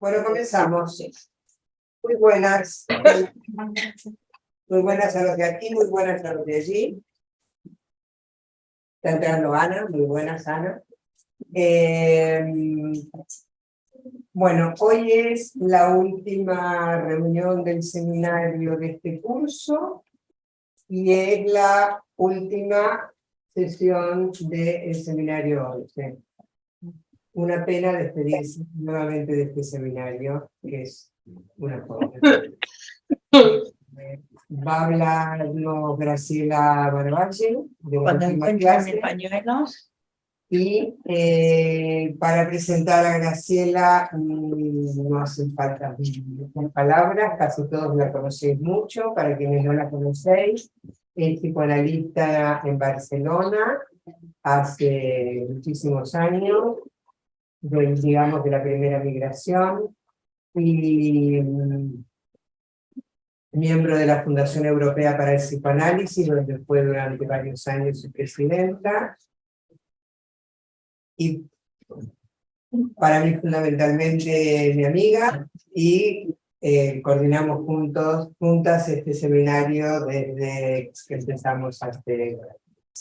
Bueno, comenzamos. Muy buenas. Muy buenas a los de aquí, muy buenas a los de allí. Está entrando Ana, muy buenas, Ana. Bueno, hoy es la última reunión del seminario de este curso y es la última sesión del seminario 11. Una pena despedirse nuevamente de este seminario, que es una cosa. Va a hablarnos Graciela Barballe de la última clase. Pañuelos. Y para presentar a Graciela no hacen falta palabras, casi todos la conocéis mucho, para quienes no la conocéis. Es psicoanalista en Barcelona hace muchísimos años, digamos de la primera migración, y miembro de la Fundación Europea para el Psicoanálisis, donde fue durante varios años su presidenta. Y para mí fundamentalmente mi amiga, y coordinamos juntas este seminario desde que empezamos hace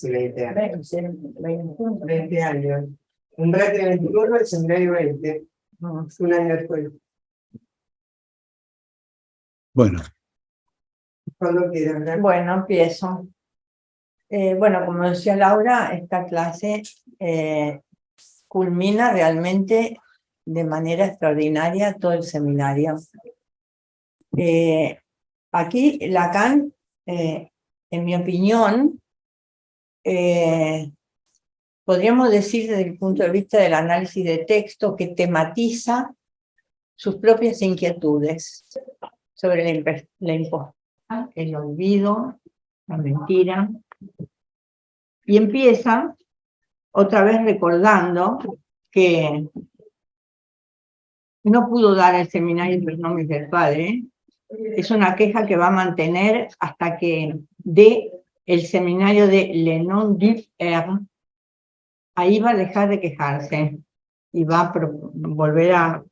20 años. 20 años. Un brazo de 21, el seminario 20. Un año después. Bueno. Cuando quieran, ¿verdad? Bueno, empiezo. Bueno, como decía Laura, esta clase culmina realmente de manera extraordinaria todo el seminario. Aquí Lacan, en mi opinión, podríamos decir desde el punto de vista del análisis de texto que tematiza sus propias inquietudes sobre la impostura, el olvido, la mentira, y empieza otra vez recordando que no pudo dar el seminario de los nombres del padre. Es una queja que va a mantener hasta que dé el seminario de Le Nom du Père. Ahí va a dejar de quejarse y va a volver a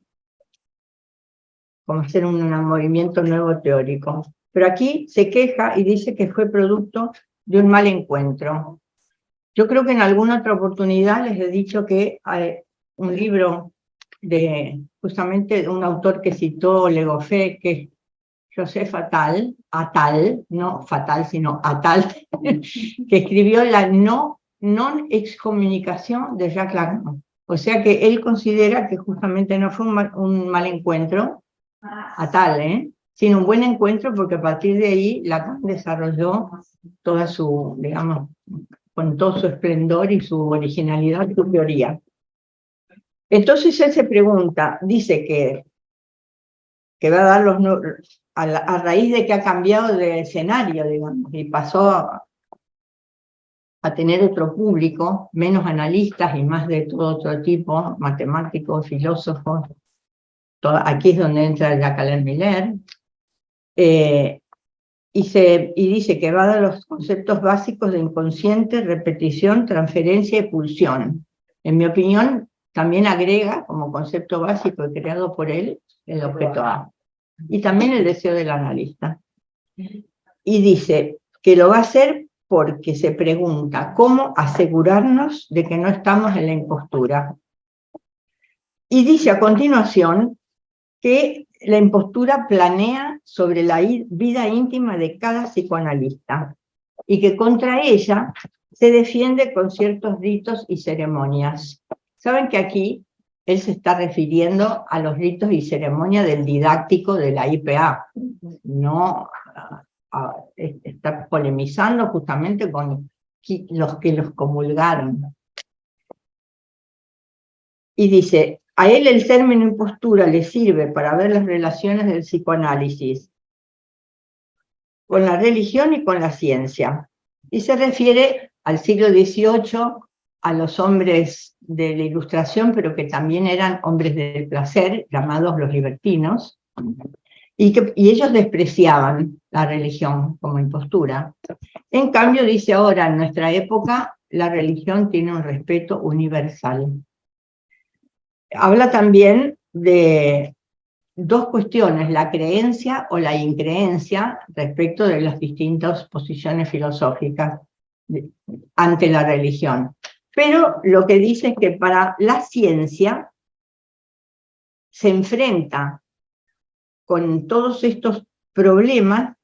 como hacer un movimiento nuevo teórico. Pero aquí se queja y dice que fue producto de un mal encuentro. Yo creo que en alguna otra oportunidad les he dicho que hay un libro de justamente un autor que citó Le Goffet, que es Joseph Attal, no fatal, sino Attal, que escribió la non-excomunicación de Jacques Lacan. O sea que él considera que justamente no fue un mal encuentro, Attal, sino un buen encuentro, porque a partir de ahí Lacan desarrolló toda su, digamos, con todo su esplendor y su originalidad, su teoría. Entonces él se pregunta, dice que va a dar a raíz de que ha cambiado de escenario, digamos, y pasó a tener otro público, menos analistas y más de todo otro tipo, matemáticos, filósofos. Aquí es donde entra Jacques Miller. Y dice que va a dar los conceptos básicos de inconsciente, repetición, transferencia y pulsión. En mi opinión, también agrega como concepto básico y creado por él el objeto A. Y también el deseo del analista. Y dice que lo va a hacer porque se pregunta cómo asegurarnos de que no estamos en la impostura. Y dice a continuación que la impostura planea sobre la vida íntima de cada psicoanalista y que contra ella se defiende con ciertos ritos y ceremonias. Saben que aquí él se está refiriendo a los ritos y ceremonias del didáctico de la IPA, no está polemizando justamente con los que los comulgaron. Y dice, a él el término impostura le sirve para ver las relaciones del psicoanálisis con la religión y con la ciencia. Y se refiere al siglo XVIII, a los hombres de la Ilustración, pero que también eran hombres del placer, llamados los libertinos, y ellos despreciaban la religión como impostura. En cambio, dice ahora, en nuestra época, la religión tiene un respeto universal. Habla también de dos cuestiones, la creencia o la increencia respecto de las distintas posiciones filosóficas ante la religión. Pero lo que dice es que para la ciencia se enfrenta con todos estos problemas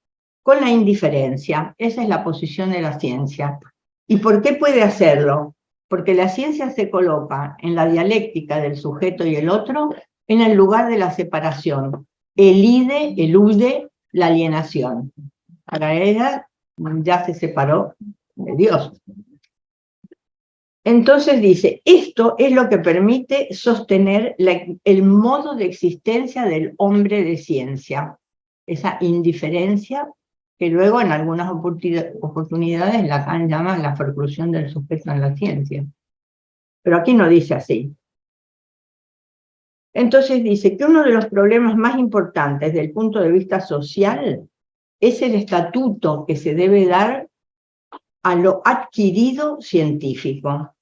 con la indiferencia. Esa es la posición de la ciencia. ¿Y por qué puede hacerlo? Porque la ciencia se coloca en la dialéctica del sujeto y el otro en el lugar de la separación. Elude la alienación. Para ella ya se separó de Dios. Entonces dice, esto es lo que permite sostener el modo de existencia del hombre de ciencia. Esa indiferencia que luego en algunas oportunidades Lacan llama la preclusión del sujeto en la ciencia. Pero aquí no dice así. Entonces dice que uno de los problemas más importantes desde el punto de vista social es el estatuto que se debe dar a lo adquirido científico.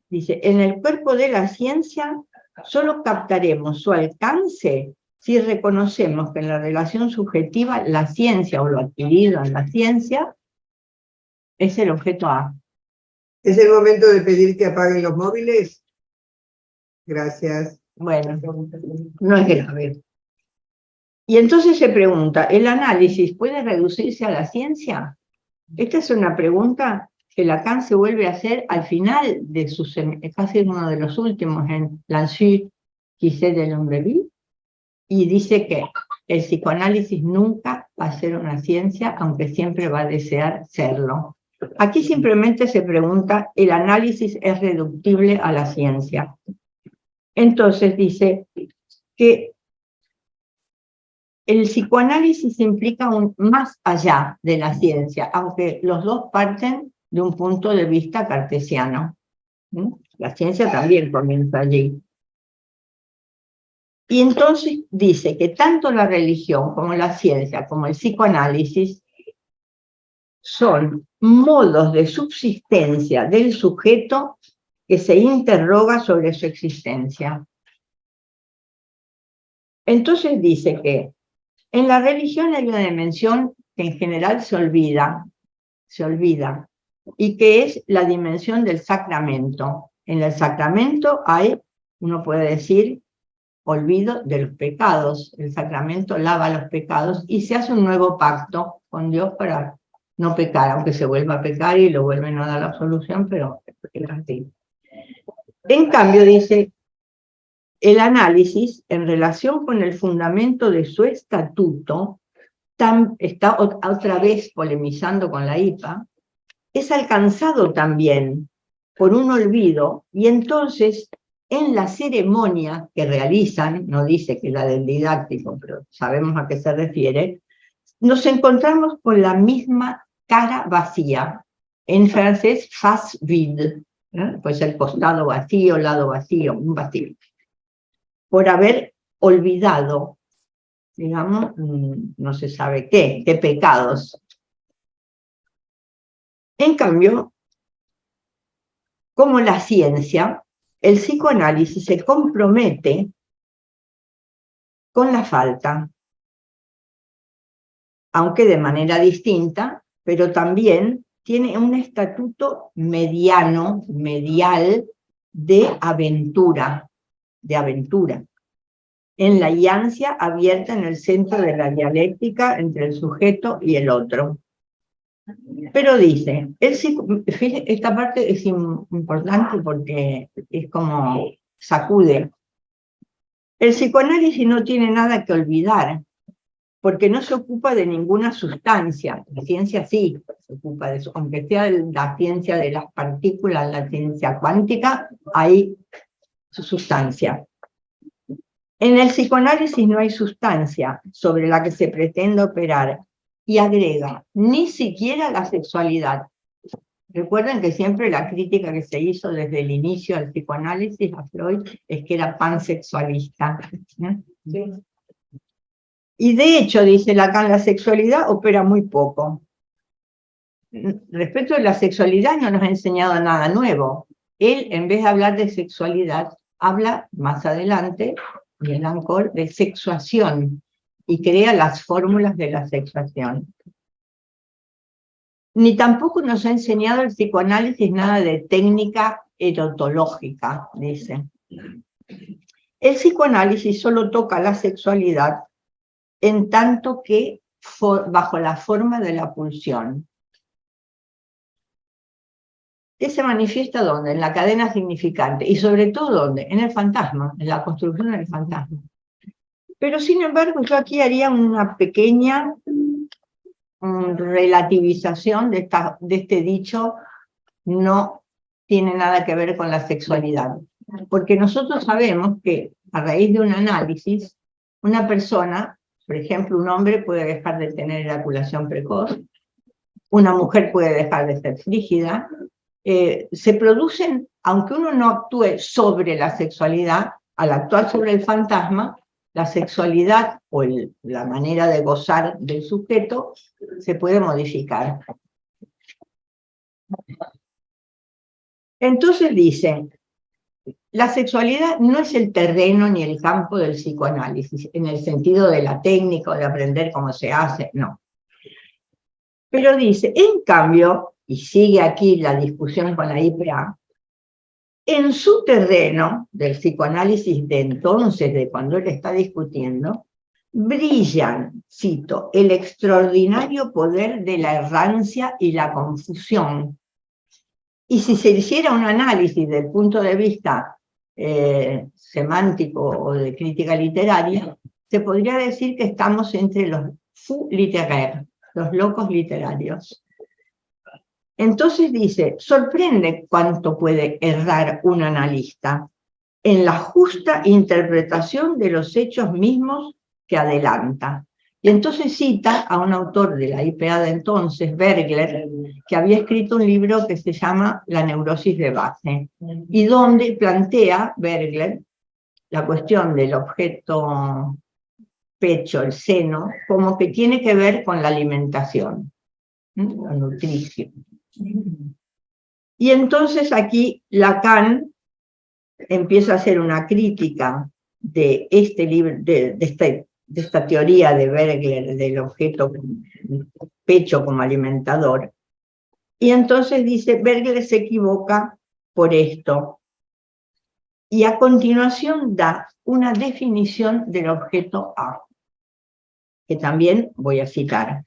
Dice, en el cuerpo de la ciencia solo captaremos su alcance si reconocemos que en la relación subjetiva la ciencia o lo adquirido en la ciencia es el objeto A. ¿Es el momento de pedir que apaguen los móviles? Gracias. Bueno, no es grave. Y entonces se pregunta, ¿el análisis puede reducirse a la ciencia? Esta es una pregunta que Lacan se vuelve a hacer al final de casi uno de los últimos, en L'Insulte qui sait de l'homme, y dice que el psicoanálisis nunca va a ser una ciencia, aunque siempre va a desear serlo. Aquí simplemente se pregunta, ¿el análisis es reductible a la ciencia? Entonces dice que el psicoanálisis implica un más allá de la ciencia, aunque los dos parten de un punto de vista cartesiano. La ciencia también comienza allí. Y entonces dice que tanto la religión como la ciencia, como el psicoanálisis, son modos de subsistencia del sujeto que se interroga sobre su existencia. Entonces dice que en la religión hay una dimensión que en general se olvida, y que es la dimensión del sacramento. En el sacramento hay, uno puede decir, olvido de los pecados. El sacramento lava los pecados y se hace un nuevo pacto con Dios para no pecar, aunque se vuelva a pecar y lo vuelven a dar la absolución, pero es así. En cambio, dice, el análisis, en relación con el fundamento de su estatuto, está otra vez polemizando con la IPA, es alcanzado también por un olvido, y entonces en la ceremonia que realizan, no dice que la del didáctico, pero sabemos a qué se refiere, nos encontramos con la misma cara vacía, en francés face vide, pues el costado vacío, lado vacío, un vacío, por haber olvidado, digamos, no se sabe qué pecados. En cambio, como la ciencia, el psicoanálisis se compromete con la falta, aunque de manera distinta, pero también tiene un estatuto medial, de aventura, en la iancia abierta en el centro de la dialéctica entre el sujeto y el otro. Pero dice, esta parte es importante porque es como sacude. El psicoanálisis no tiene nada que olvidar, porque no se ocupa de ninguna sustancia. La ciencia sí se ocupa de eso, aunque sea la ciencia de las partículas, la ciencia cuántica, hay su sustancia. En el psicoanálisis no hay sustancia sobre la que se pretende operar, y agrega, ni siquiera la sexualidad. Recuerden que siempre la crítica que se hizo desde el inicio al psicoanálisis a Freud es que era pansexualista. ¿Sí? Y de hecho, dice Lacan, la sexualidad opera muy poco. Respecto a la sexualidad no nos ha enseñado nada nuevo. Él, en vez de hablar de sexualidad, habla más adelante Betancourt, de sexuación, y crea las fórmulas de la sexuación. Ni tampoco nos ha enseñado el psicoanálisis nada de técnica erotológica, dice. El psicoanálisis solo toca la sexualidad en tanto que bajo la forma de la pulsión. ¿Qué se manifiesta dónde? En la cadena significante, y sobre todo ¿dónde? En el fantasma, en la construcción del fantasma. Pero sin embargo yo aquí haría una pequeña relativización de este dicho, no tiene nada que ver con la sexualidad. Porque nosotros sabemos que a raíz de un análisis, una persona, por ejemplo, un hombre puede dejar de tener eyaculación precoz, una mujer puede dejar de ser frígida, se producen, aunque uno no actúe sobre la sexualidad, al actuar sobre el fantasma, la sexualidad o la manera de gozar del sujeto se puede modificar. Entonces dice, la sexualidad no es el terreno ni el campo del psicoanálisis, en el sentido de la técnica o de aprender cómo se hace, no. Pero dice, en cambio, y sigue aquí la discusión con la IPA, en su terreno del psicoanálisis de entonces, de cuando él está discutiendo, brillan, cito, el extraordinario poder de la errancia y la confusión. Y si se hiciera un análisis del punto de vista semántico o de crítica literaria, se podría decir que estamos entre los fous littéraires, los locos literarios. Entonces dice, sorprende cuánto puede errar un analista en la justa interpretación de los hechos mismos que adelanta. Y entonces cita a un autor de la IPA de entonces, Bergler, que había escrito un libro que se llama La neurosis de base, y donde plantea Bergler la cuestión del objeto pecho, el seno, como que tiene que ver con la alimentación, la nutrición. Y entonces aquí Lacan empieza a hacer una crítica de este libro, de esta teoría de Bergler del objeto pecho como alimentador. Y entonces dice, Bergler se equivoca por esto. Y a continuación da una definición del objeto A, que también voy a citar.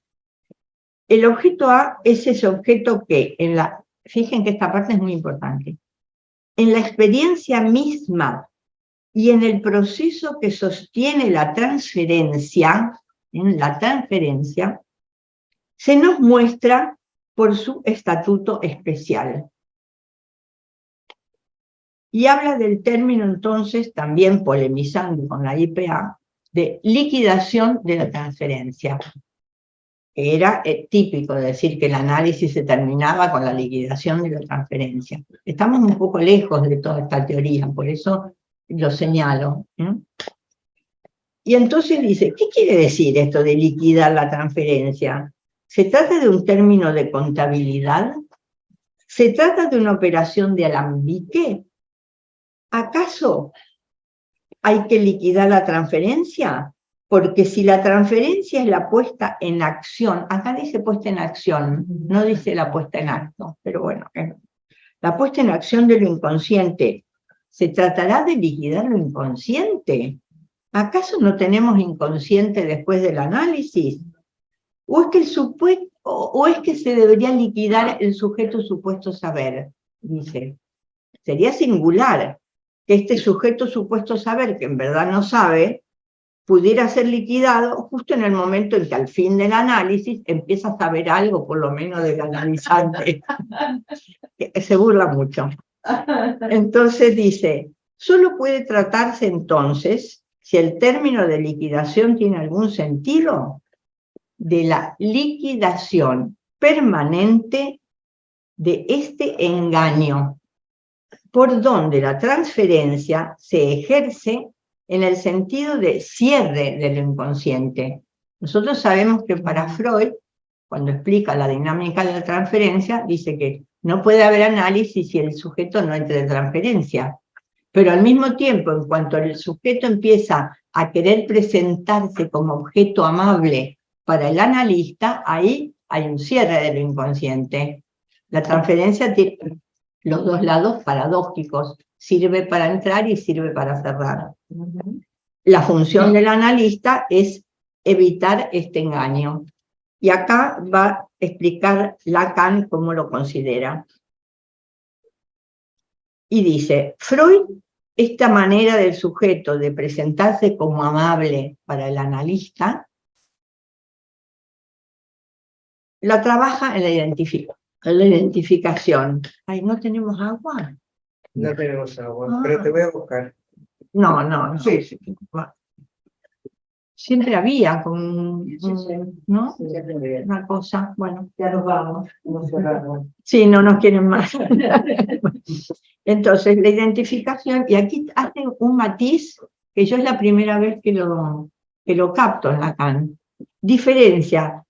El objeto A es ese objeto que, fíjense que esta parte es muy importante, en la experiencia misma y en el proceso que sostiene la transferencia, se nos muestra por su estatuto especial. Y habla del término entonces, también polemizando con la IPA, de liquidación de la transferencia. Era típico decir que el análisis se terminaba con la liquidación de la transferencia. Estamos un poco lejos de toda esta teoría, por eso lo señalo. Y entonces dice, ¿qué quiere decir esto de liquidar la transferencia? ¿Se trata de un término de contabilidad? ¿Se trata de una operación de alambique? ¿Acaso hay que liquidar la transferencia? Porque si la transferencia es la puesta en acción, acá dice puesta en acción, no dice la puesta en acto, pero bueno, la puesta en acción de lo inconsciente, ¿se tratará de liquidar lo inconsciente? ¿Acaso no tenemos inconsciente después del análisis? ¿O es que se debería liquidar el sujeto supuesto saber? Dice, sería singular que este sujeto supuesto saber, que en verdad no sabe, pudiera ser liquidado justo en el momento en que al fin del análisis empieza a saber algo, por lo menos del analizante. Se burla mucho. Entonces dice, solo puede tratarse entonces, si el término de liquidación tiene algún sentido, de la liquidación permanente de este engaño, por donde la transferencia se ejerce en el sentido de cierre del inconsciente. Nosotros sabemos que para Freud, cuando explica la dinámica de la transferencia, dice que no puede haber análisis si el sujeto no entra en transferencia. Pero al mismo tiempo, en cuanto el sujeto empieza a querer presentarse como objeto amable para el analista, ahí hay un cierre de lo inconsciente. La transferencia tiene los dos lados paradójicos, sirve para entrar y sirve para cerrar. La función del analista es evitar este engaño. Y acá va a explicar Lacan cómo lo considera. Y dice, Freud, esta manera del sujeto de presentarse como amable para el analista, la trabaja en la identificación. Ay, ¿no tenemos agua? No tenemos agua, pero te voy a buscar. No. Sí, sí. Siempre había con, ¿no? Sí, Una cosa, bueno. ya nos vamos. Nos cerramos. Sí, no nos quieren más. Entonces, la identificación, y aquí hacen un matiz que yo es la primera vez que lo capto en Lacan. Diferencia,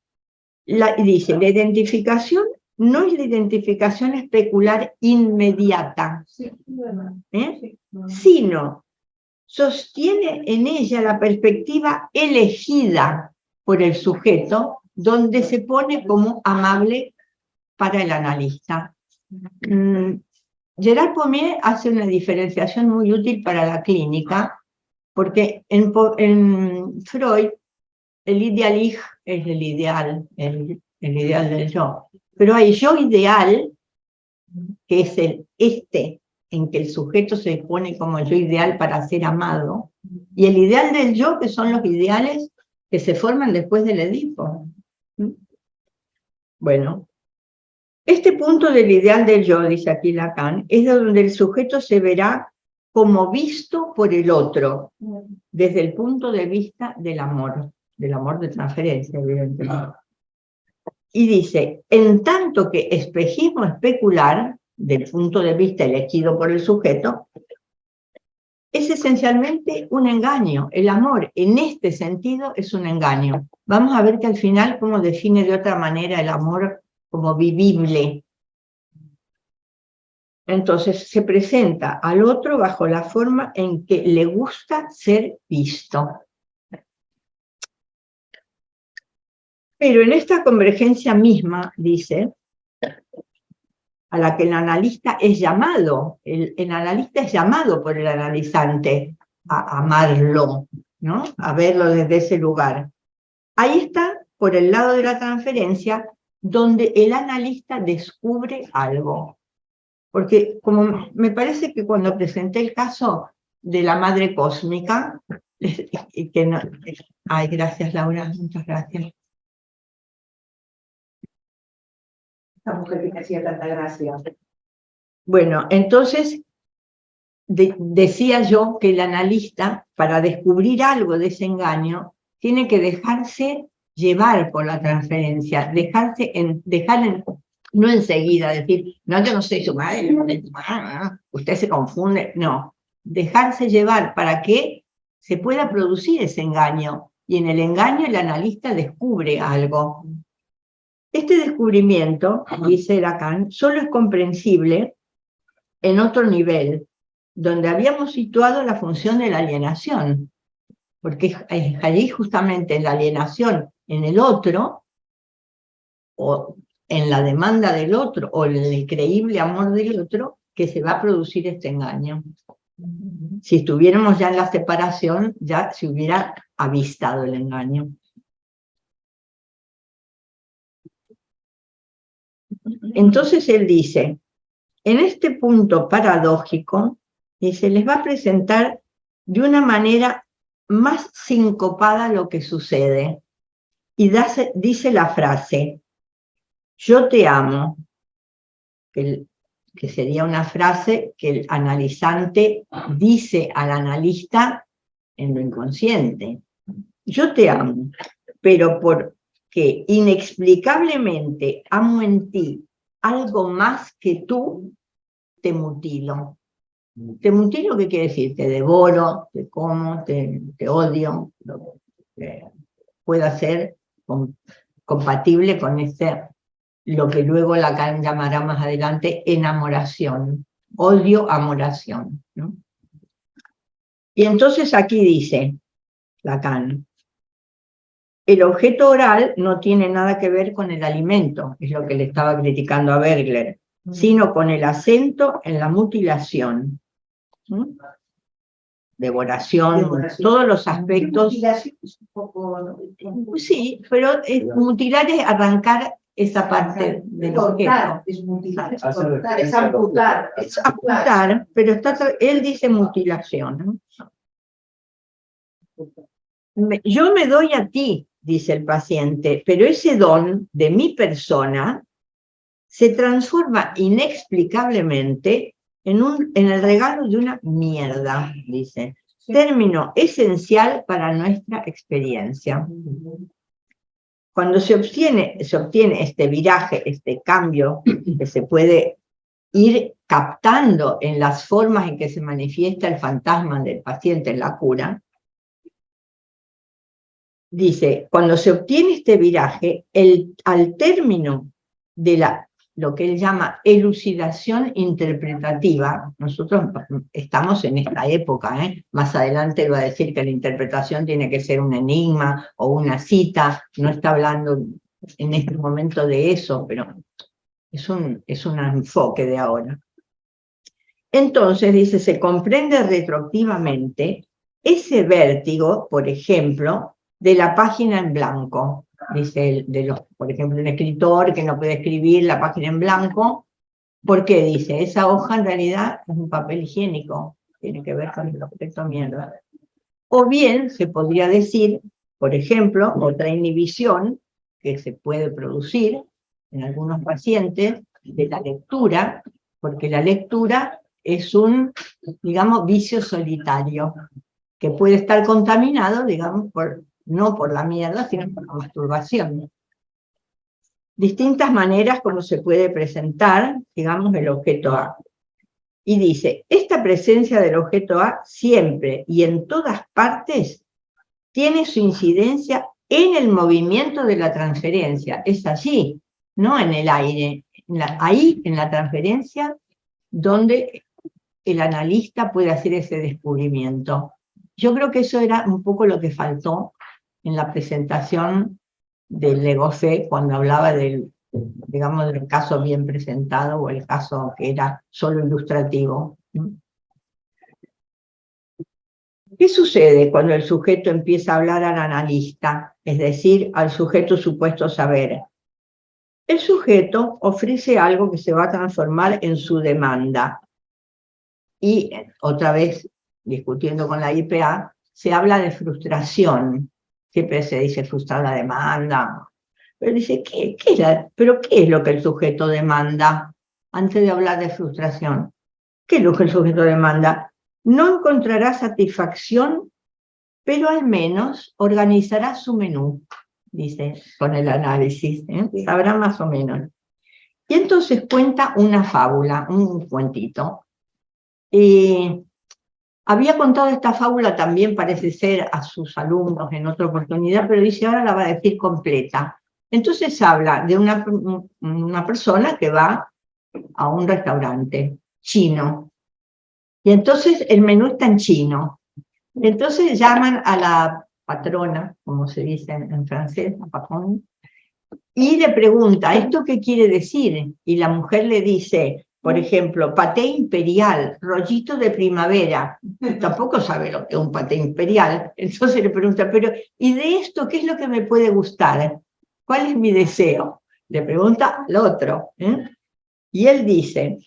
dice, la identificación no es la identificación especular inmediata, sino sostiene en ella la perspectiva elegida por el sujeto, donde se pone como amable para el analista. Gerard Pommier hace una diferenciación muy útil para la clínica, porque en Freud el ideal es el ideal del yo, pero hay yo ideal, que es en que el sujeto se pone como yo ideal para ser amado, y el ideal del yo, que son los ideales que se forman después del Edipo. Bueno, este punto del ideal del yo, dice aquí Lacan, es donde el sujeto se verá como visto por el otro, desde el punto de vista del amor de transferencia, evidentemente. Y dice, en tanto que espejismo especular, del punto de vista elegido por el sujeto, es esencialmente un engaño. El amor, en este sentido, es un engaño. Vamos a ver que al final cómo define de otra manera el amor como vivible. Entonces se presenta al otro bajo la forma en que le gusta ser visto. Pero en esta convergencia misma, dice, a la que el analista es llamado, el analista es llamado por el analizante a amarlo, ¿no? A verlo desde ese lugar. Ahí está, por el lado de la transferencia, donde el analista descubre algo. Porque como me parece que cuando presenté el caso de la madre cósmica, que no, ay, gracias Laura, muchas gracias. Esta mujer que me hacía tanta gracia. Bueno, entonces decía yo que el analista, para descubrir algo de ese engaño, tiene que dejarse llevar por la transferencia, no enseguida decir, no, yo no soy su madre, usted se confunde, no, dejarse llevar para que se pueda producir ese engaño, y en el engaño el analista descubre algo. Este descubrimiento, dice Lacan, solo es comprensible en otro nivel, donde habíamos situado la función de la alienación, porque es allí justamente en la alienación en el otro, o en la demanda del otro, o en el creíble amor del otro, que se va a producir este engaño. Si estuviéramos ya en la separación, ya se hubiera avistado el engaño. Entonces él dice, en este punto paradójico, dice, les va a presentar de una manera más sincopada lo que sucede. Y dice la frase, yo te amo, que sería una frase que el analizante dice al analista en lo inconsciente. Yo te amo, pero porque inexplicablemente amo en ti algo más que tú, te mutilo. Te mutilo, ¿qué quiere decir? Te devoro, te como, te odio, lo que pueda ser compatible con lo que luego Lacan llamará más adelante enamoración, odio-amoración, ¿no? Y entonces aquí dice Lacan, el objeto oral no tiene nada que ver con el alimento, es lo que le estaba criticando a Bergler, sino con el acento en la mutilación. ¿Mm? Devoración, todos los aspectos. Mutilación es un poco... Sí, pero mutilar es arrancar esa parte del objeto. Es mutilar, es Hace cortar, es referencia a lo amputar. Es amputar, pero él dice mutilación, ¿no? Yo me doy a ti, dice el paciente, pero ese don de mi persona se transforma inexplicablemente en el regalo de una mierda, dice. Término esencial para nuestra experiencia. Cuando se obtiene este viraje, este cambio, que se puede ir captando en las formas en que se manifiesta el fantasma del paciente en la cura, dice, cuando se obtiene este viraje, al término de lo que él llama elucidación interpretativa, nosotros estamos en esta época, más adelante él va a decir que la interpretación tiene que ser un enigma o una cita, no está hablando en este momento de eso, pero es un enfoque de ahora. Entonces, dice, se comprende retroactivamente ese vértigo, por ejemplo, de la página en blanco. Dice, por ejemplo, un escritor que no puede escribir la página en blanco. ¿Por qué? Dice, esa hoja en realidad es un papel higiénico, tiene que ver con el objeto mierda. O bien se podría decir, por ejemplo, otra inhibición que se puede producir en algunos pacientes de la lectura, porque la lectura es un, digamos, vicio solitario, que puede estar contaminado, digamos, no por la mierda, sino por la masturbación. Distintas maneras como se puede presentar, digamos, el objeto A. Y dice, esta presencia del objeto A siempre y en todas partes tiene su incidencia en el movimiento de la transferencia. Es allí, no en el aire. Ahí, en la transferencia, donde el analista puede hacer ese descubrimiento. Yo creo que eso era un poco lo que faltó en la presentación del Legofé cuando hablaba del, digamos, del caso bien presentado o el caso que era solo ilustrativo. ¿Qué sucede cuando el sujeto empieza a hablar al analista, es decir, al sujeto supuesto saber? El sujeto ofrece algo que se va a transformar en su demanda. Y otra vez, discutiendo con la IPA, se habla de frustración. Siempre se dice frustrar la demanda. Pero dice, ¿qué es lo que el sujeto demanda? Antes de hablar de frustración, ¿qué es lo que el sujeto demanda? No encontrará satisfacción, pero al menos organizará su menú, dice, con el análisis, sabrá más o menos. Y entonces cuenta una fábula, un cuentito. Había contado esta fábula también, parece ser, a sus alumnos en otra oportunidad, pero dice, ahora la va a decir completa. Entonces habla de una persona que va a un restaurante chino. Y entonces el menú está en chino. Entonces llaman a la patrona, como se dice en francés, la patron, y le pregunta, ¿esto qué quiere decir? Y la mujer le dice, por ejemplo, paté imperial, rollito de primavera. Tampoco sabe lo que es un paté imperial. Entonces le pregunta, pero ¿y de esto qué es lo que me puede gustar? ¿Cuál es mi deseo? Le pregunta al otro. Y él dice,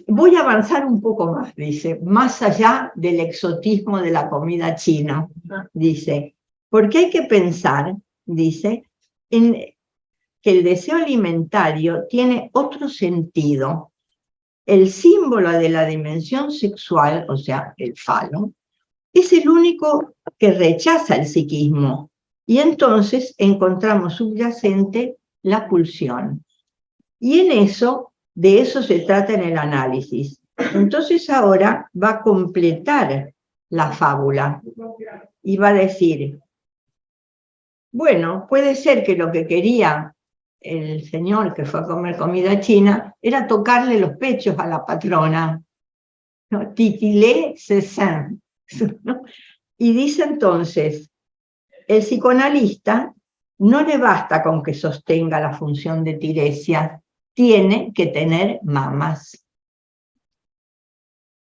voy a avanzar un poco más, dice, más allá del exotismo de la comida china, dice, porque hay que pensar, dice, en que el deseo alimentario tiene otro sentido. El símbolo de la dimensión sexual, o sea, el falo, es el único que rechaza el psiquismo, y entonces encontramos subyacente la pulsión. Y de eso se trata en el análisis. Entonces ahora va a completar la fábula y va a decir, bueno, puede ser que lo que quería el señor que fue a comer comida china era tocarle los pechos a la patrona, ¿no? Titilé-Cézanne, ¿no? Y dice entonces, el psicoanalista no le basta con que sostenga la función de Tiresias, tiene que tener mamas.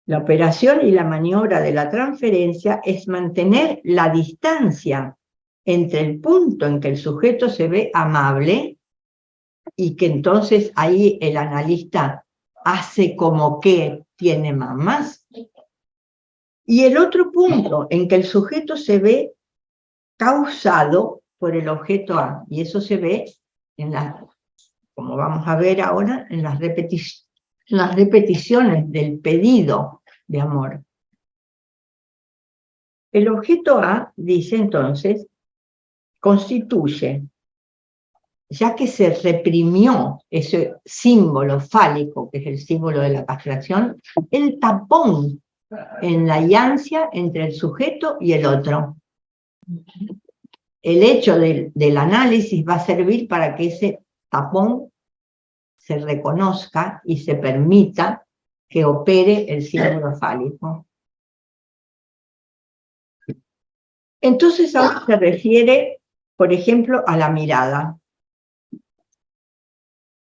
La operación y la maniobra de la transferencia es mantener la distancia entre el punto en que el sujeto se ve amable y que entonces ahí el analista hace como que tiene mamas, y el otro punto en que el sujeto se ve causado por el objeto A, y eso se ve en como vamos a ver ahora, en las repeticiones del pedido de amor. El objeto A, dice entonces, constituye, ya que se reprimió ese símbolo fálico, que es el símbolo de la castración, el tapón en la ansia entre el sujeto y el otro. El hecho del análisis va a servir para que ese tapón se reconozca y se permita que opere el símbolo fálico. Entonces ahora se refiere, por ejemplo, a la mirada.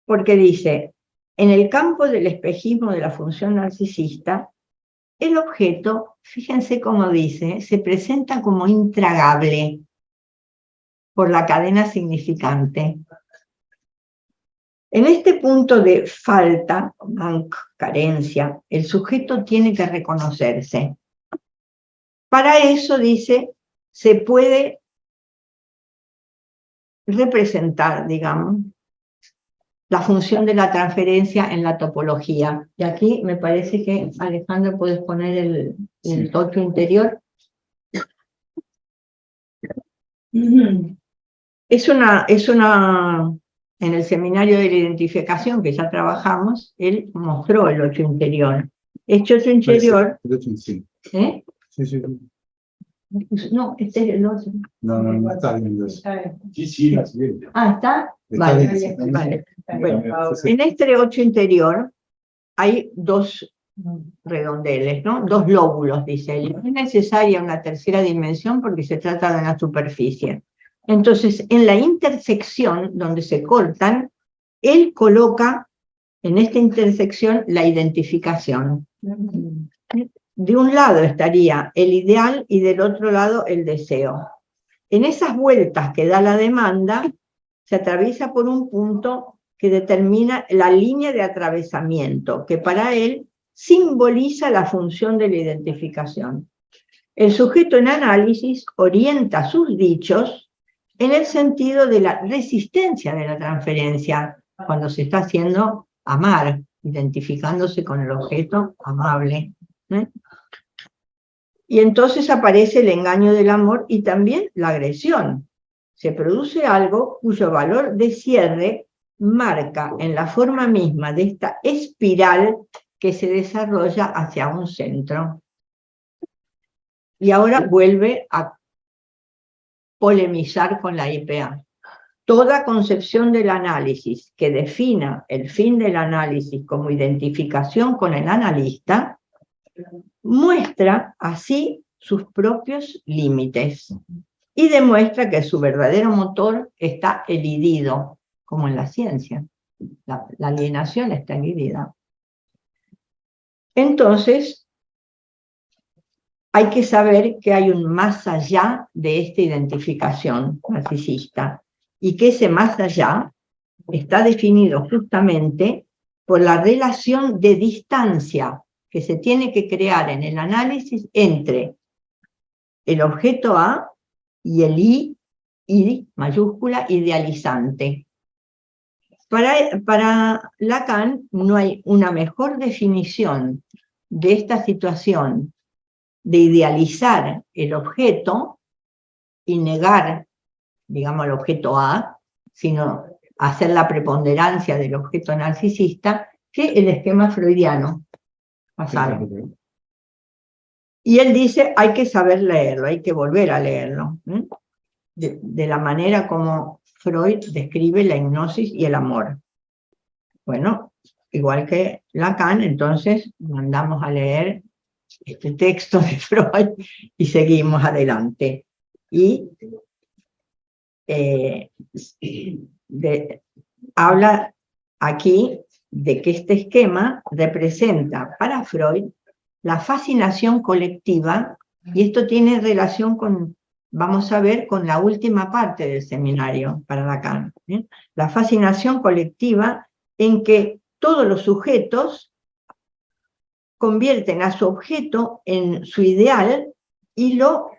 Porque dice, en el campo del espejismo de la función narcisista, el objeto, fíjense cómo dice, se presenta como intragable por la cadena significante. En este punto de falta, carencia, el sujeto tiene que reconocerse. Para eso, dice, se puede representar, digamos, la función de la transferencia en la topología. Y aquí me parece que, Alejandro, puedes poner el toque interior. Es una, en el seminario de la identificación que ya trabajamos, él mostró el 8 interior. Este 8 interior... ¿Eh? Sí, sí. No, este es el otro. No está bien. Sí, la siguiente. Ah, ¿está? Vale, vale. Bueno, en este 8 interior hay dos redondeles, ¿no? Dos lóbulos, dice él. No es necesaria una tercera dimensión porque se trata de una superficie. Entonces, en la intersección donde se cortan, él coloca en esta intersección la identificación. De un lado estaría el ideal y del otro lado el deseo. En esas vueltas que da la demanda, se atraviesa por un punto que determina la línea de atravesamiento, que para él simboliza la función de la identificación. El sujeto en análisis orienta sus dichos en el sentido de la resistencia de la transferencia, cuando se está haciendo amar, identificándose con el objeto amable. Y entonces aparece el engaño del amor y también la agresión. Se produce algo cuyo valor de cierre marca en la forma misma de esta espiral que se desarrolla hacia un centro. Y ahora vuelve a polemizar con la IPA. Toda concepción del análisis que defina el fin del análisis como identificación con el analista muestra así sus propios límites y demuestra que su verdadero motor está elidido, como en la ciencia. La alienación está elidida. Entonces, hay que saber que hay un más allá de esta identificación narcisista y que ese más allá está definido justamente por la relación de distancia que se tiene que crear en el análisis entre el objeto A y el I mayúscula idealizante. Para Lacan no hay una mejor definición de esta situación de idealizar el objeto y negar, digamos, el objeto A, sino hacer la preponderancia del objeto narcisista, que el esquema freudiano. Pasado. Y él dice, hay que saber leerlo, hay que volver a leerlo, de la manera como Freud describe la hipnosis y el amor. Bueno, igual que Lacan, entonces mandamos a leer este texto de Freud y seguimos adelante. Y habla aquí de que este esquema representa para Freud la fascinación colectiva, y esto tiene relación con, vamos a ver, con la última parte del seminario para Lacan, ¿eh? La fascinación colectiva en que todos los sujetos convierten a su objeto en su ideal y lo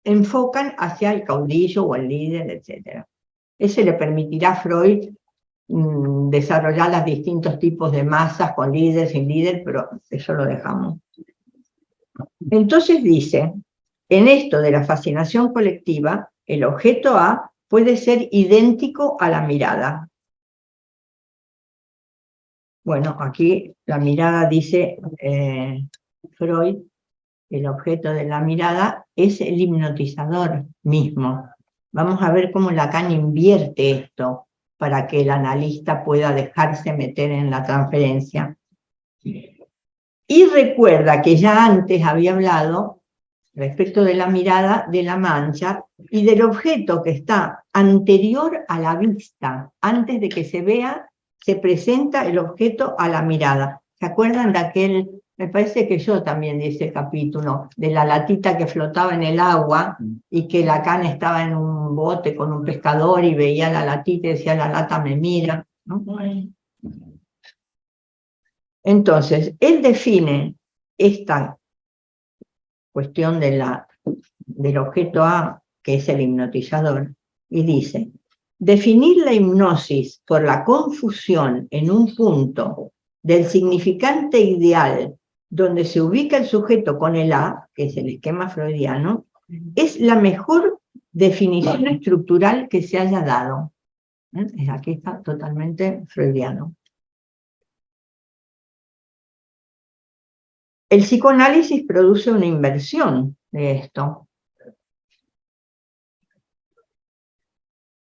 enfocan hacia el caudillo o el líder, etc. Ese le permitirá a Freud desarrollar los distintos tipos de masas, con líder, sin líder, pero eso lo dejamos. Entonces dice, en esto de la fascinación colectiva, el objeto A puede ser idéntico a la mirada. Bueno, aquí la mirada, dice Freud, el objeto de la mirada es el hipnotizador mismo. Vamos a ver cómo Lacan invierte esto para que el analista pueda dejarse meter en la transferencia. Y recuerda que ya antes había hablado, respecto de la mirada, de la mancha y del objeto que está anterior a la vista. Antes de que se vea, se presenta el objeto a la mirada. ¿Se acuerdan de aquel, me parece que yo también di ese capítulo, de la latita que flotaba en el agua y que Lacan estaba en un bote con un pescador y veía la latita y decía, la lata me mira, ¿no? Entonces, él define esta cuestión del objeto A, que es el hipnotizador, y dice, definir la hipnosis por la confusión en un punto del significante ideal donde se ubica el sujeto con el A, que es el esquema freudiano, es la mejor definición estructural que se haya dado. Aquí está totalmente freudiano. El psicoanálisis produce una inversión de esto.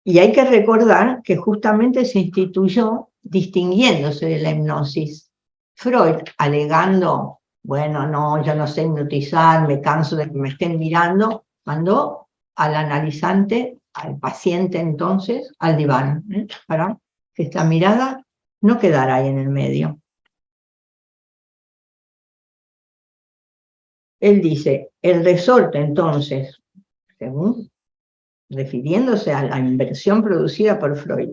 Y hay que recordar que justamente se instituyó distinguiéndose de la hipnosis. Freud, alegando, bueno, no, yo no sé hipnotizar, me canso de que me estén mirando, mandó al analizante, al paciente entonces, al diván, para que esta mirada no quedara ahí en el medio. Él dice, el resorte entonces, según refiriéndose a la inversión producida por Freud,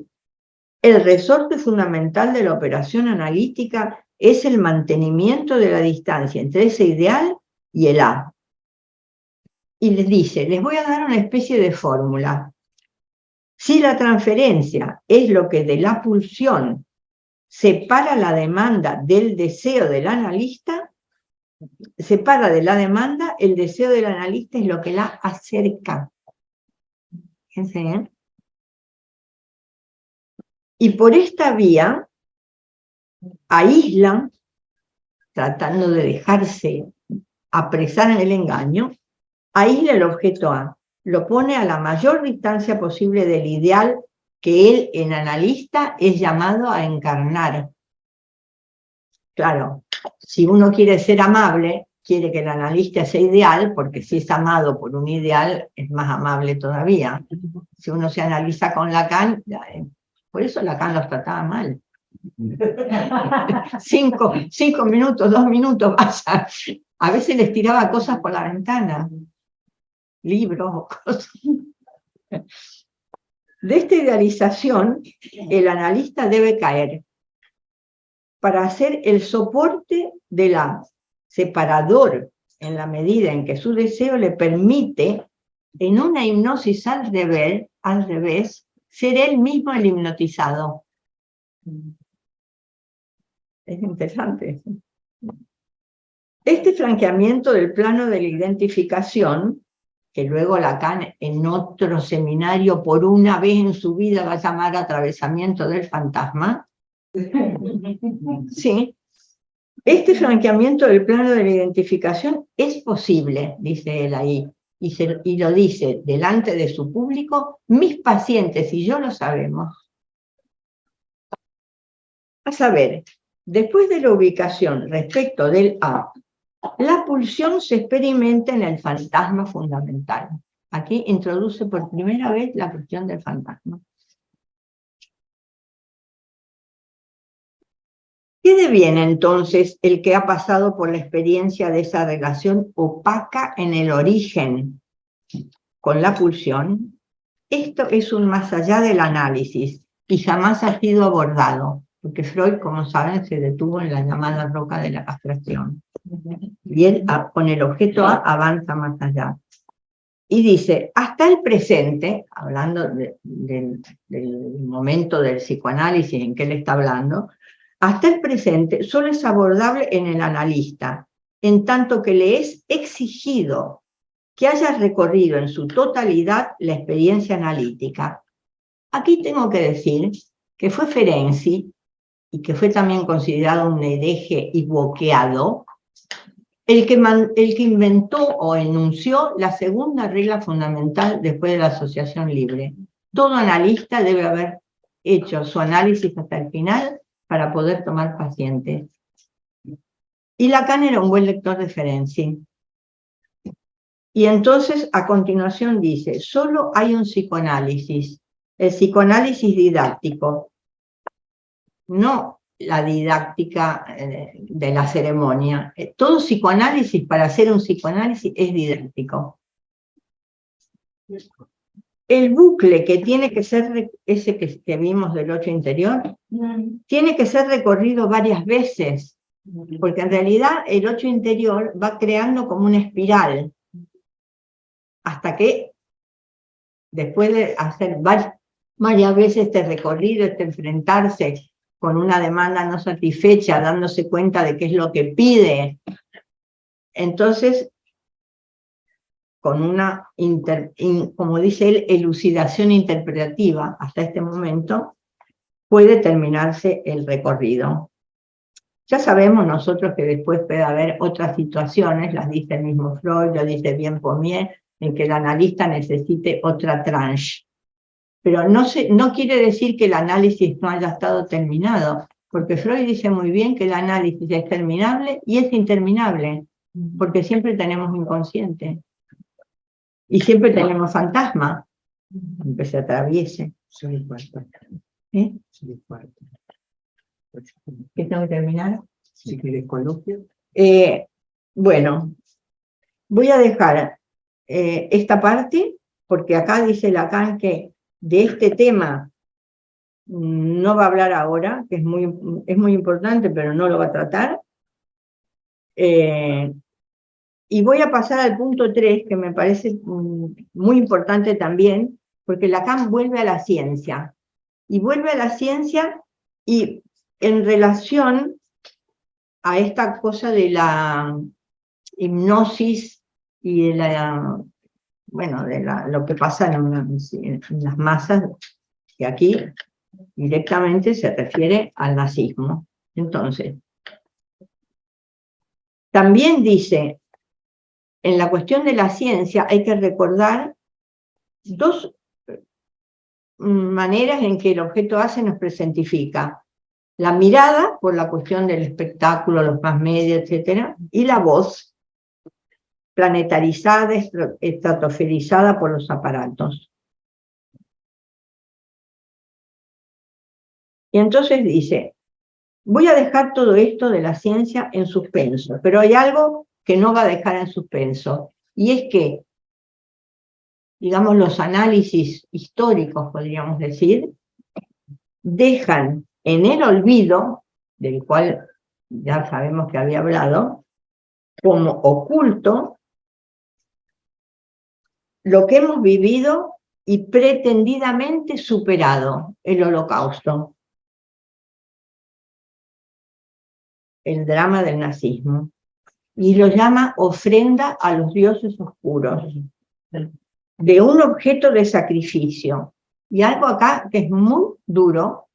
el resorte fundamental de la operación analítica es el mantenimiento de la distancia entre ese ideal y el A. Y les dice, les voy a dar una especie de fórmula. Si la transferencia es lo que de la pulsión separa la demanda del deseo del analista, separa de la demanda, el deseo del analista es lo que la acerca. Fíjense, ¿eh? Y por esta vía aísla, tratando de dejarse apresar en el engaño, aísla el objeto A, lo pone a la mayor distancia posible del ideal que él, en analista, es llamado a encarnar. Claro, si uno quiere ser amable, quiere que el analista sea ideal, porque si es amado por un ideal, es más amable todavía. Si uno se analiza con Lacan, por eso Lacan los trataba mal. 5 minutos, 2 minutos, vaya. A veces les tiraba cosas por la ventana, libros o cosas. De esta idealización, el analista debe caer para hacer el soporte de la separador en la medida en que su deseo le permite, en una hipnosis al revés, ser él mismo el hipnotizado. Es interesante. Este franqueamiento del plano de la identificación, que luego Lacan en otro seminario por una vez en su vida va a llamar atravesamiento del fantasma, sí, este franqueamiento del plano de la identificación es posible, dice él ahí, y lo dice delante de su público, mis pacientes y yo lo sabemos. A saber, después de la ubicación respecto del A La pulsión se experimenta en el fantasma fundamental. Aquí introduce por primera vez la cuestión del fantasma. ¿Qué deviene entonces el que ha pasado por la experiencia de esa relación opaca en el origen con la pulsión? Esto es un más allá del análisis y jamás ha sido abordado, porque Freud, como saben, se detuvo en la llamada roca de la castración. Y él, con el objeto A, avanza más allá. Y dice, hasta el presente, hablando del momento del psicoanálisis en que él está hablando, hasta el presente solo es abordable en el analista, en tanto que le es exigido que haya recorrido en su totalidad la experiencia analítica. Aquí tengo que decir que fue Ferenczi, y que fue también considerado un hereje y bloqueado, el que inventó o enunció la segunda regla fundamental después de la asociación libre. Todo analista debe haber hecho su análisis hasta el final para poder tomar pacientes. Y Lacan era un buen lector de Ferenczi. Y entonces, a continuación dice, solo hay un psicoanálisis, el psicoanálisis didáctico, no la didáctica de la ceremonia. Todo psicoanálisis, para hacer un psicoanálisis, es didáctico. El bucle que tiene que ser, ese que vimos del 8 interior, tiene que ser recorrido varias veces, porque en realidad el 8 interior va creando como una espiral, hasta que, después de hacer varias veces este recorrido, este enfrentarse con una demanda no satisfecha, dándose cuenta de qué es lo que pide, entonces, con una, como dice él, elucidación interpretativa hasta este momento, puede terminarse el recorrido. Ya sabemos nosotros que después puede haber otras situaciones, las dice el mismo Freud, lo dice bien Pommier, en que el analista necesite otra tranche. Pero no quiere decir que el análisis no haya estado terminado, porque Freud dice muy bien que el análisis es terminable y es interminable, porque siempre tenemos inconsciente. Y siempre tenemos fantasma, aunque se atraviese. ¿Eh? ¿Qué tengo que terminar? Si quieres coloquio. Bueno, voy a dejar esta parte, porque acá dice Lacan que de este tema no va a hablar ahora, que es muy importante, pero no lo va a tratar. Y voy a pasar al punto 3, que me parece muy importante también, porque Lacan vuelve a la ciencia. Y vuelve a la ciencia y en relación a esta cosa de la hipnosis y de lo que pasa en las masas, que aquí directamente se refiere al nazismo. Entonces, también dice, en la cuestión de la ciencia hay que recordar dos maneras en que el objeto A se nos presentifica. La mirada, por la cuestión del espectáculo, los más medios, etc., y la voz, planetarizada, estratosferizada por los aparatos. Y entonces dice, voy a dejar todo esto de la ciencia en suspenso, pero hay algo que no va a dejar en suspenso, y es que, digamos, los análisis históricos, podríamos decir, dejan en el olvido, del cual ya sabemos que había hablado, como oculto, lo que hemos vivido y pretendidamente superado, el Holocausto, el drama del nazismo, y lo llama ofrenda a los dioses oscuros, de un objeto de sacrificio. Y algo acá que es muy duro,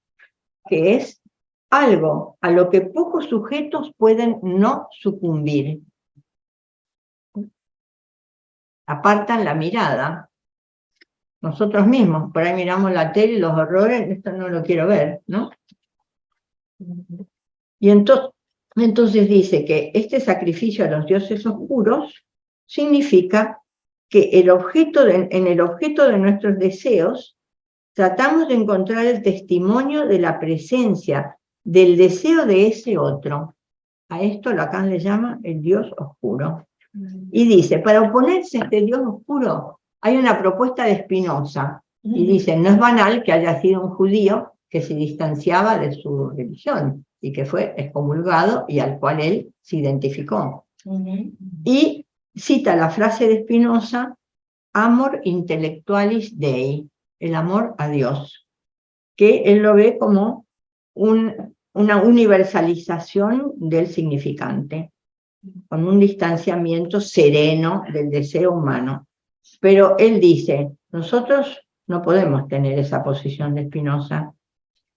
que es algo a lo que pocos sujetos pueden no sucumbir. Apartan la mirada. Nosotros mismos, por ahí miramos la tele y los horrores, esto no lo quiero ver, ¿no? Y entonces, Entonces dice que este sacrificio a los dioses oscuros significa que en el objeto de nuestros deseos tratamos de encontrar el testimonio de la presencia del deseo de ese otro. A esto Lacan le llama el Dios oscuro. Y dice, para oponerse a este Dios oscuro hay una propuesta de Spinoza. Y dice, no es banal que haya sido un judío que se distanciaba de su religión y que fue excomulgado y al cual él se identificó. Y cita la frase de Spinoza, amor intellectualis Dei, el amor a Dios, que él lo ve como una universalización del significante, con un distanciamiento sereno del deseo humano. Pero él dice, nosotros no podemos tener esa posición de Spinoza.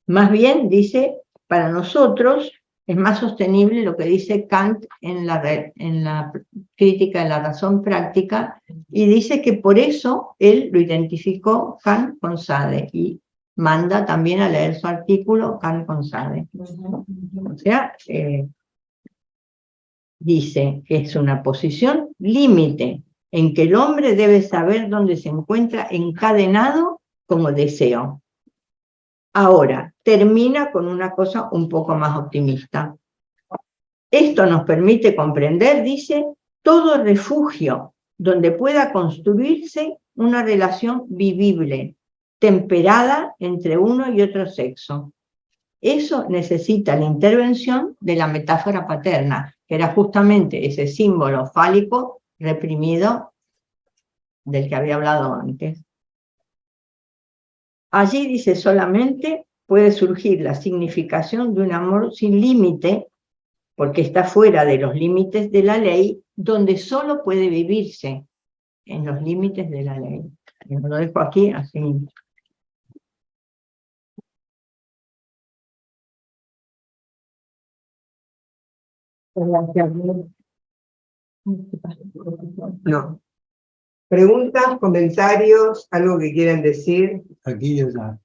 Más bien, dice, para nosotros es más sostenible lo que dice Kant en la crítica de la razón práctica, y dice que por eso él lo identificó Kant con Sade, y manda también a leer su artículo Kant con Sade. O sea, dice que es una posición límite, en que el hombre debe saber dónde se encuentra encadenado como deseo. Ahora, termina con una cosa un poco más optimista. Esto nos permite comprender, dice, todo refugio donde pueda construirse una relación vivible, temperada entre uno y otro sexo. Eso necesita la intervención de la metáfora paterna, que era justamente ese símbolo fálico reprimido del que había hablado antes. Allí, dice, solamente puede surgir la significación de un amor sin límite, porque está fuera de los límites de la ley, donde solo puede vivirse en los límites de la ley. Y lo dejo aquí así. No. Preguntas, comentarios, algo que quieran decir. Aquí y allá.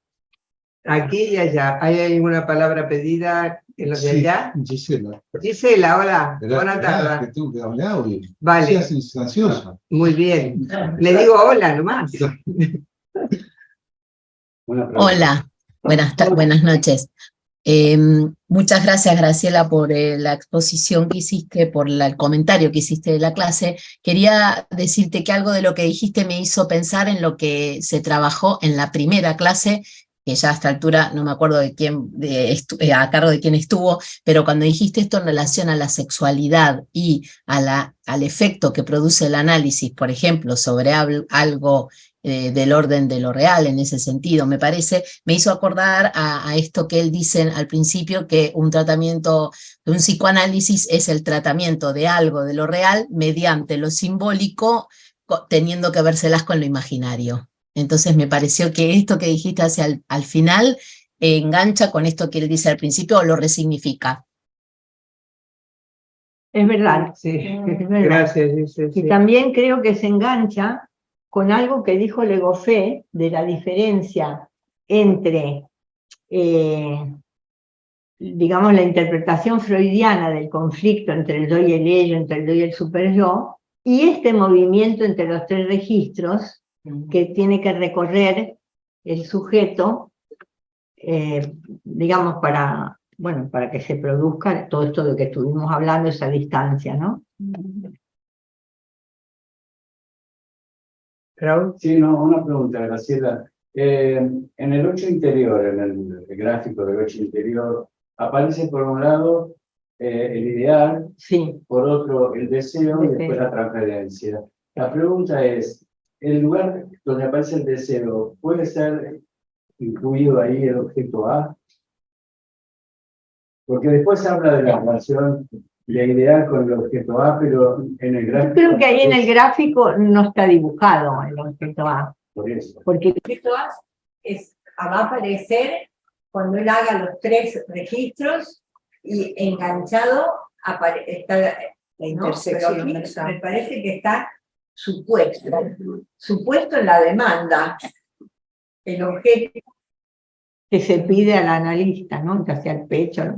Aquí y allá. ¿Hay alguna palabra pedida en los de allá? Gisela. Gisela, hola. Esperá, Buenas tardes. que tú que hablé audio. Vale. Seas ansiosa. Muy bien. Le digo hola nomás. Hola, buenas noches. Muchas gracias, Graciela, por la exposición que hiciste, por el comentario que hiciste de la clase. Quería decirte que algo de lo que dijiste me hizo pensar en lo que se trabajó en la primera clase, que ya a esta altura no me acuerdo de quién, a cargo de quién estuvo, pero cuando dijiste esto en relación a la sexualidad y al efecto que produce el análisis, por ejemplo, sobre algo del orden de lo real en ese sentido, me parece, me hizo acordar a esto que él dice al principio, que un tratamiento de un psicoanálisis es el tratamiento de algo de lo real mediante lo simbólico, teniendo que vérselas con lo imaginario. Entonces me pareció que esto que dijiste hacia al final engancha con esto que él dice al principio o lo resignifica. Es verdad. Sí. Es verdad. Gracias, dice. Y también creo que se engancha con algo que dijo Legofé de la diferencia entre, digamos, la interpretación freudiana del conflicto entre el yo y el ello, entre el yo y el superyo, y este movimiento entre los tres registros que tiene que recorrer el sujeto, digamos, para que se produzca todo esto de que estuvimos hablando, esa distancia, ¿no? Raúl. Sí, no, una pregunta, Graciela. En el 8 interior, en el gráfico del 8 interior, aparece por un lado el ideal, Sí. por otro el deseo y después la transferencia. La pregunta es, ¿el lugar donde aparece el deseo puede ser incluido ahí el objeto A? Porque después se habla de la relación de ideal con el objeto A, pero en el gráfico... Yo creo que ahí en el gráfico no está dibujado el objeto A. Por eso. Porque El objeto A va a aparecer cuando él haga los tres registros y enganchado está la intersección, Pero aquí me parece que está supuesto en la demanda. El objeto que se pide al analista, ¿no? Que hacia el pecho.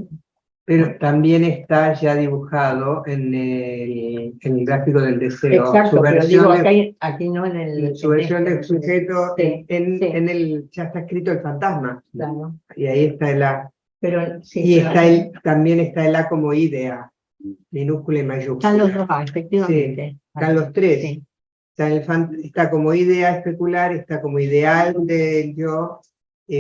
Pero también está ya dibujado en el gráfico del deseo. Exacto, su pero versión digo, de, aquí no en el... su versión del este, sujeto, sí, sí. ya está escrito el fantasma. Claro, Y ahí está el A. pero sí. Y pero ahí también está el A como idea, minúscula y mayúscula. están los dos A, efectivamente. Sí, están los tres. Sí. Está como idea especular, está como ideal del yo,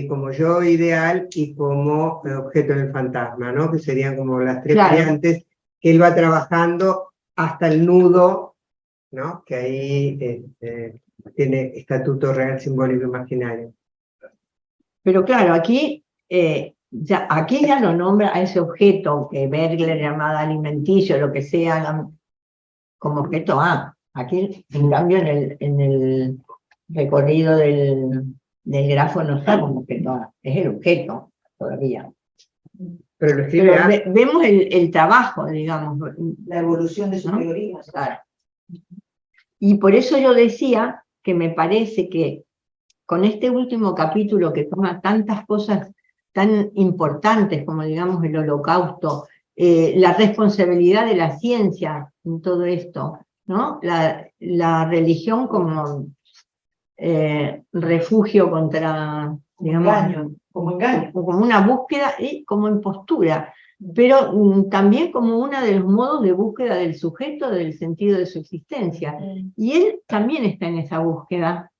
como yo ideal y como objeto del fantasma, ¿no? Que serían como las tres Claro. variantes que él va trabajando hasta el nudo, ¿no? Que ahí tiene estatuto real, simbólico, imaginario. Pero claro, aquí ya lo nombra a ese objeto que Bergler llamaba alimenticio, lo que sea, como objeto A. Aquí, en cambio, en el recorrido del grafo no está como objeto A, es el objeto todavía. Pero lo escribe Pero A. vemos el trabajo, digamos. La evolución de sus ¿no? teorías. Claro. Y por eso yo decía que me parece que con este último capítulo que toma tantas cosas tan importantes como, digamos, el holocausto, la responsabilidad de la ciencia en todo esto, ¿no? La religión como refugio contra, digamos, Como engaño. como una búsqueda y como impostura, pero también como uno de los modos de búsqueda del sujeto, del sentido de su existencia. Y él también está en esa búsqueda.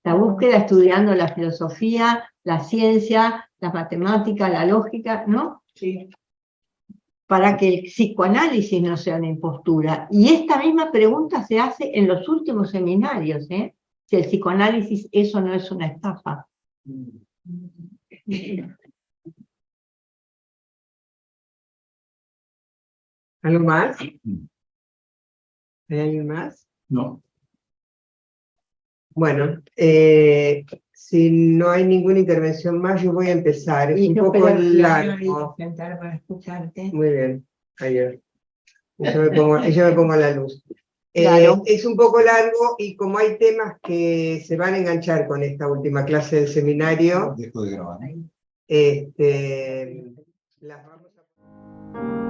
La búsqueda estudiando la filosofía, la ciencia, las matemáticas, la lógica, ¿no? Sí. Para que el psicoanálisis no sea una impostura. Y esta misma pregunta se hace en los últimos seminarios, ¿eh? Si el psicoanálisis eso no es una estafa. ¿Algo más? ¿Hay alguien más? No. Bueno, si no hay ninguna intervención más, yo voy a empezar. Es Y un yo poco espero largo. sentar para escucharte. Muy bien, ayer. Yo me pongo a la luz. Claro. Es un poco largo y como hay temas que se van a enganchar con esta última clase del seminario, Dejo de grabar. las vamos a...